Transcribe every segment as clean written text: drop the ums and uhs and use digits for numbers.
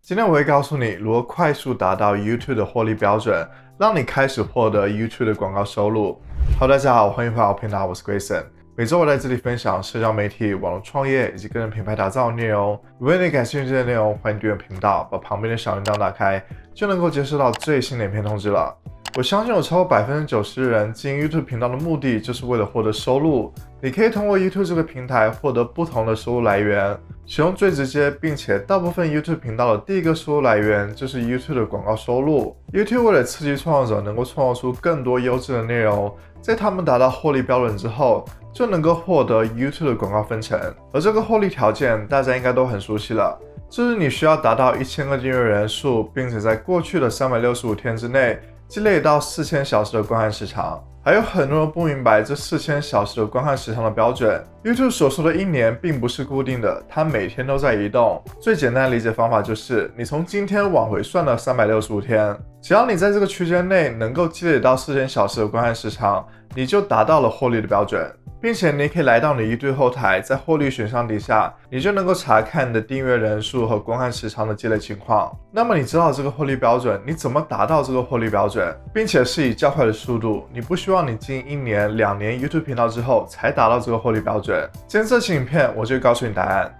今天我会告诉你如何快速达到 YouTube 的获利标准，让你开始获得 YouTube 的广告收入。Hello， 大家好，欢迎回到我频道，我是 Grayson。每周我在这里分享社交媒体、网络创业以及个人品牌打造的内容。如果你感兴趣这些内容，欢迎订阅频道，把旁边的小铃铛打开，就能够接收到最新的影片通知了。我相信有超过90%的人经营 YouTube 频道的目的就是为了获得收入。你可以通过 YouTube 这个平台获得不同的收入来源，其中最直接并且大部分 YouTube 频道的第一个收入来源就是 YouTube 的广告收入。YouTube 为了刺激创作者能够创造出更多优质的内容，在他们达到获利标准之后，就能够获得 YouTube 的广告分成。而这个获利条件大家应该都很熟悉了，就是你需要达到1000个订阅人数，并且在过去的365天之内积累到4000小时的观看时长。还有很多人不明白这4000小时的观看时长的标准。YouTube 所说的1年并不是固定的，它每天都在移动。最简单的理解方法就是，你从今天往回算了365天，只要你在这个区间内能够积累到4000小时的观看时长，你就达到了获利的标准。并且你可以来到你YouTube后台，在获利选项底下，你就能够查看你的订阅人数和观看时长的积累情况。那么你知道这个获利标准，你怎么达到这个获利标准，并且是以较快的速度，你不希望你经营1年、2年 YouTube 频道之后才达到这个获利标准。今天这期影片我就告诉你答案。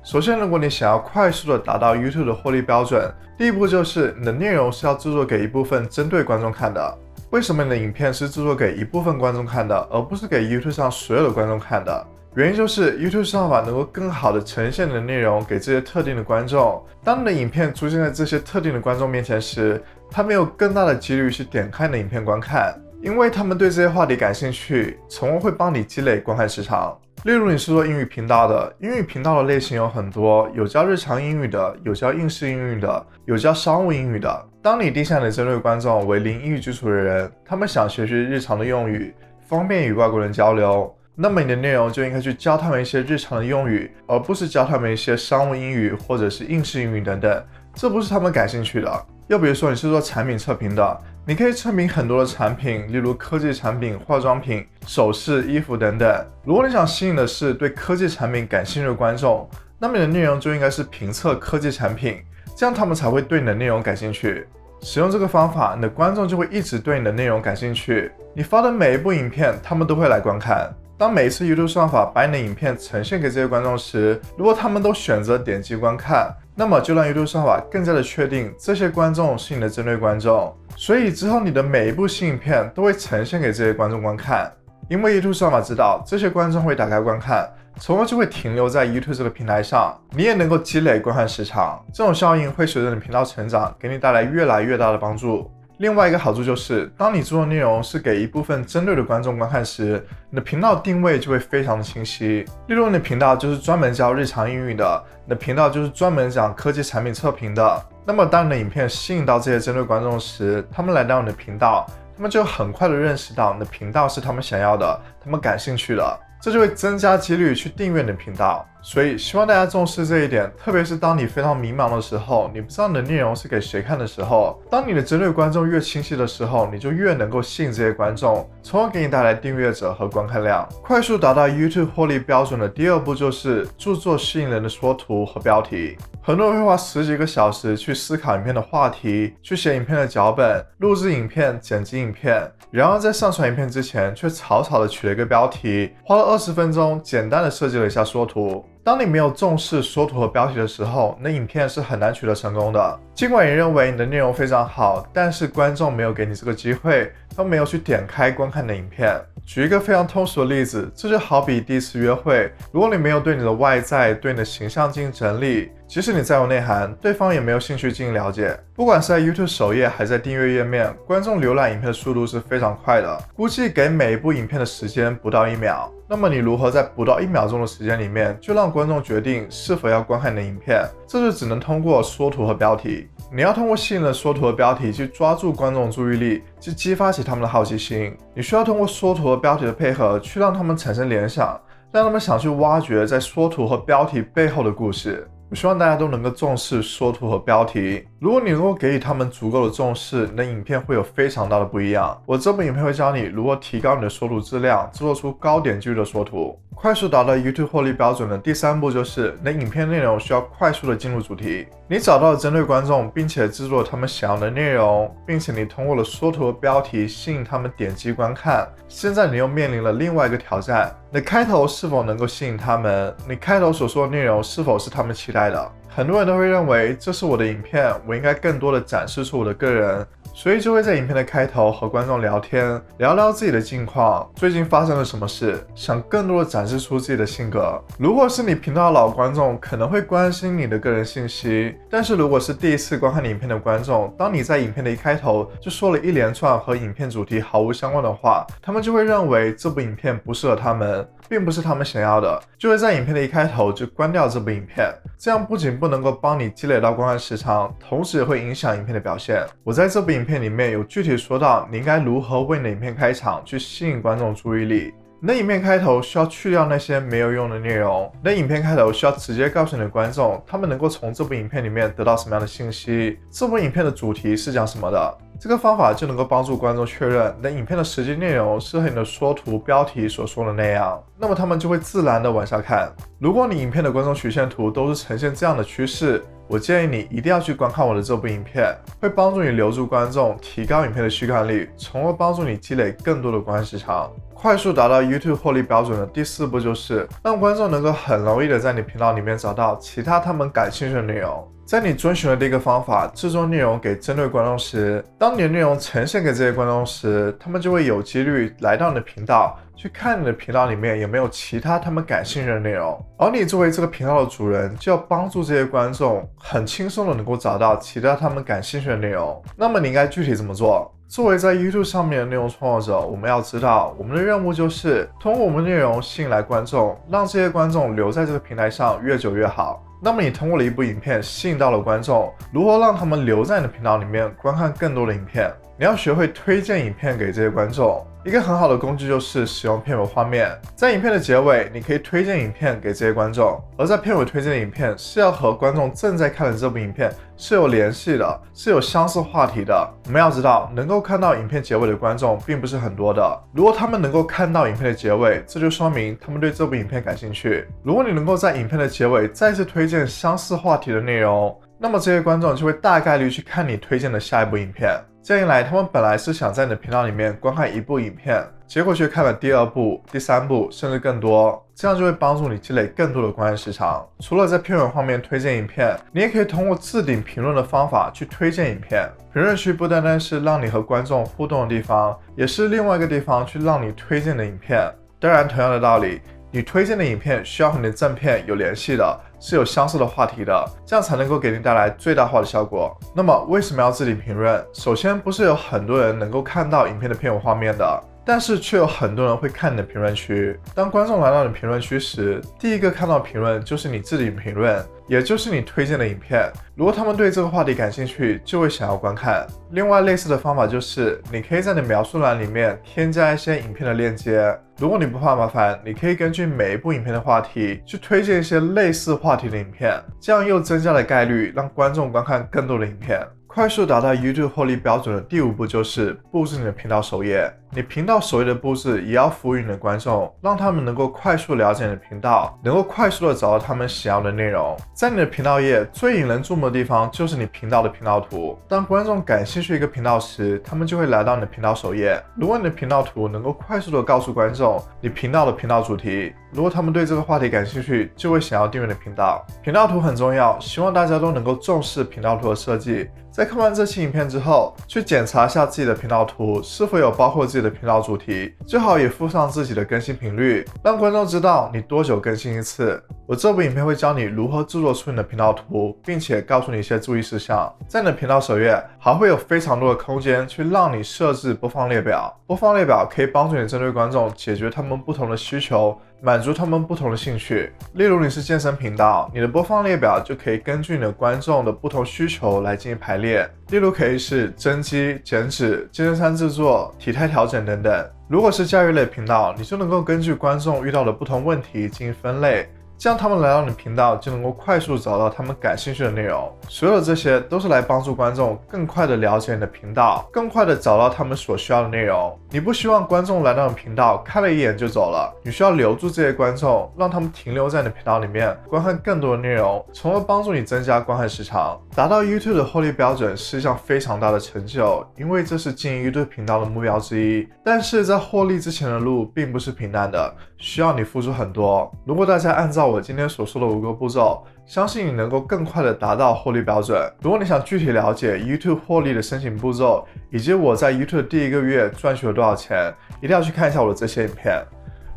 首先，如果你想要快速的达到 YouTube 的获利标准，第一步就是你的内容是要制作给一部分针对观众看的。为什么你的影片是制作给一部分观众看的，而不是给 YouTube 上所有的观众看的？原因就是 YouTube 算法能够更好的呈现你的内容给这些特定的观众。当你的影片出现在这些特定的观众面前时，他们有更大的几率去点开你的影片观看，因为他们对这些话题感兴趣，从而会帮你积累观看时长。例如你是做英语频道的，英语频道的类型有很多，有教日常英语的，有教应试英语的，有教商务英语的。当你定下你的针对观众为零英语基础的人，他们想学习日常的用语，方便与外国人交流，那么你的内容就应该去教他们一些日常的用语，而不是教他们一些商务英语或者是应试英语等等，这不是他们感兴趣的。又比如说你是做产品测评的，你可以测评很多的产品，例如科技产品、化妆品、首饰、衣服等等。如果你想吸引的是对科技产品感兴趣的观众，那么你的内容就应该是评测科技产品，这样他们才会对你的内容感兴趣。使用这个方法，你的观众就会一直对你的内容感兴趣，你发的每一部影片他们都会来观看。当每一次 YouTube 算法把你的影片呈现给这些观众时，如果他们都选择点击观看，那么就让 YouTube 算法更加的确定这些观众是你的针对观众，所以之后你的每一部新影片都会呈现给这些观众观看。因为 YouTube 算法知道这些观众会打开观看，从而就会停留在 YouTube 这个平台上，你也能够积累观看时长。这种效应会随着你频道成长，给你带来越来越大的帮助。另外一个好处就是，当你做的内容是给一部分针对的观众观看时，你的频道定位就会非常的清晰。例如你的频道就是专门教日常英语的，你的频道就是专门讲科技产品测评的，那么当你的影片吸引到这些针对观众时，他们来到你的频道，他们就很快的认识到你的频道是他们想要的，他们感兴趣的，这就会增加几率去订阅你的频道。所以希望大家重视这一点，特别是当你非常迷茫的时候，你不知道你的内容是给谁看的时候，当你的针对观众越清晰的时候，你就越能够吸引这些观众，从而给你带来订阅者和观看量。快速达到 YouTube 获利标准的第二步就是著作吸引人的说图和标题。很多人会花10几个小时去思考影片的话题，去写影片的脚本，录制影片，剪辑影片，然而在上传影片之前却草草的取了一个标题，花了20分钟简单的设计了一下说图。当你没有重视说图和标题的时候，你的影片是很难取得成功的。尽管你认为你的内容非常好，但是观众没有给你这个机会，他没有去点开观看你的影片。举一个非常通俗的例子，这就好比第一次约会，如果你没有对你的外在、对你的形象进行整理，即使你再有内涵，对方也没有兴趣进行了解。不管是在 YouTube 首页还是在订阅页面，观众浏览影片的速度是非常快的，估计给每一部影片的时间不到1秒。那么你如何在不到1秒钟的时间里面，就让观众决定是否要观看你的影片？这就只能通过说图和标题。你要通过吸引的说图和标题去抓住观众注意力，去激发起他们的好奇心。你需要通过说图和标题的配合，去让他们产生联想，让他们想去挖掘在说图和标题背后的故事。我希望大家都能够重视说图和标题。如果你能够给予他们足够的重视，你的影片会有非常大的不一样。我这部影片会教你如何提高你的说图质量，制作出高点击率的说图。快速达到 YouTube 获利标准的第3步就是你的影片内容需要快速的进入主题。你找到了针对观众，并且制作他们想要的内容，并且你通过了缩图的标题吸引他们点击观看。现在你又面临了另外一个挑战，你的开头是否能够吸引他们？你开头所说的内容是否是他们期待的？很多人都会认为这是我的影片，我应该更多的展示出我的个人，所以就会在影片的开头和观众聊天，聊聊自己的近况，最近发生了什么事，想更多的展示出自己的性格。如果是你频道的老观众，可能会关心你的个人信息，但是如果是第一次观看你影片的观众，当你在影片的一开头就说了一连串和影片主题毫无相关的话，他们就会认为这部影片不适合他们，并不是他们想要的，就会在影片的一开头就关掉这部影片。这样不仅不能够帮你积累到观看时长，同时也会影响影片的表现。我在这部影片里面有具体说到你应该如何为你的影片开场去吸引观众注意力。你的影片开头需要去掉那些没有用的内容，你的影片开头需要直接告诉你的观众，他们能够从这部影片里面得到什么样的信息，这部影片的主题是讲什么的。这个方法就能够帮助观众确认你的影片的实际内容是和你的缩图标题所说的那样，那么他们就会自然的往下看。如果你影片的观众曲线图都是呈现这样的趋势，我建议你一定要去观看我的这部影片，会帮助你留住观众，提高影片的续看率，从而帮助你积累更多的观看时长。快速达到 YouTube 获利标准的第4步就是让观众能够很容易的在你频道里面找到其他他们感兴趣的内容。在你遵循的第一个方法制作内容给针对观众时，当你的内容呈现给这些观众时，他们就会有几率来到你的频道，去看你的频道里面有没有其他他们感兴趣的内容。而你作为这个频道的主人，就要帮助这些观众很轻松的能够找到其他他们感兴趣的内容。那么你应该具体怎么做？作为在 YouTube 上面的内容创作者，我们要知道，我们的任务就是通过我们的内容吸引来观众，让这些观众留在这个平台上越久越好。那么你通过了一部影片吸引到了观众，如何让他们留在你的频道里面观看更多的影片？你要学会推荐影片给这些观众。一个很好的工具就是使用片尾画面，在影片的结尾，你可以推荐影片给这些观众，而在片尾推荐的影片是要和观众正在看的这部影片是有联系的，是有相似话题的。我们要知道，能够看到影片结尾的观众并不是很多的。如果他们能够看到影片的结尾，这就说明他们对这部影片感兴趣。如果你能够在影片的结尾再次推荐相似话题的内容，那么这些观众就会大概率去看你推荐的下一部影片。这样一来，他们本来是想在你的频道里面观看一部影片，结果却看了第2部、第3部，甚至更多，这样就会帮助你积累更多的观看时长。除了在片尾画面推荐影片，你也可以通过置顶评论的方法去推荐影片。评论区不单单是让你和观众互动的地方，也是另外一个地方去让你推荐的影片。当然，同样的道理，你推荐的影片需要和你的正片有联系的，是有相似的话题的，这样才能够给你带来最大化的效果。那么为什么要置顶评论？首先，不是有很多人能够看到影片的片尾画面的，但是却有很多人会看你的评论区。当观众来到你的评论区时，第一个看到评论就是你置顶评论，也就是你推荐的影片。如果他们对这个话题感兴趣，就会想要观看。另外，类似的方法就是你可以在你描述栏里面添加一些影片的链接。如果你不怕麻烦，你可以根据每一部影片的话题去推荐一些类似话题的影片，这样又增加了概率让观众观看更多的影片。快速达到 YouTube 获利标准的第5步就是布置你的频道首页。你频道首页的布置也要服务于你的观众，让他们能够快速了解你的频道，能够快速的找到他们想要的内容。在你的频道页最引人注目的地方就是你频道的频道图。当观众感兴趣一个频道时，他们就会来到你的频道首页。如果你的频道图能够快速的告诉观众你频道的频道主题，如果他们对这个话题感兴趣，就会想要订阅你的频道。频道图很重要，希望大家都能够重视频道图的设计。在看完这期影片之后，去检查一下自己的频道图是否有包括自己的频道主题，最好也附上自己的更新频率，让观众知道你多久更新一次。我这部影片会教你如何制作出你的频道图，并且告诉你一些注意事项。在你的频道首页还会有非常多的空间去让你设置播放列表。播放列表可以帮助你针对观众解决他们不同的需求，满足他们不同的兴趣。例如你是健身频道，你的播放列表就可以根据你的观众的不同需求来进行排列。例如可以是增肌、减脂、健身餐制作、体态调整等等。如果是教育类频道，你就能够根据观众遇到的不同问题进行分类。这样他们来到你频道就能够快速找到他们感兴趣的内容。所有的这些都是来帮助观众更快的了解你的频道，更快的找到他们所需要的内容。你不希望观众来到你频道看了一眼就走了，你需要留住这些观众，让他们停留在你的频道里面，观看更多的内容，从而帮助你增加观看时长。达到 YouTube 的获利标准是一项非常大的成就，因为这是经营 YouTube 频道的目标之一。但是在获利之前的路并不是平淡的，需要你付出很多。如果大家按照我今天所说的5个步骤，相信你能够更快的达到获利标准。如果你想具体了解 YouTube 获利的申请步骤，以及我在 YouTube 第1个月赚取了多少钱，一定要去看一下我的这些影片。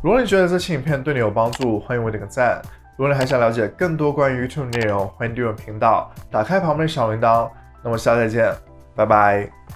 如果你觉得这期影片对你有帮助，欢迎我点个赞。如果你还想了解更多关于 YouTube 内容，欢迎订阅频道，打开旁边的小铃铛。那么下次再见，拜拜。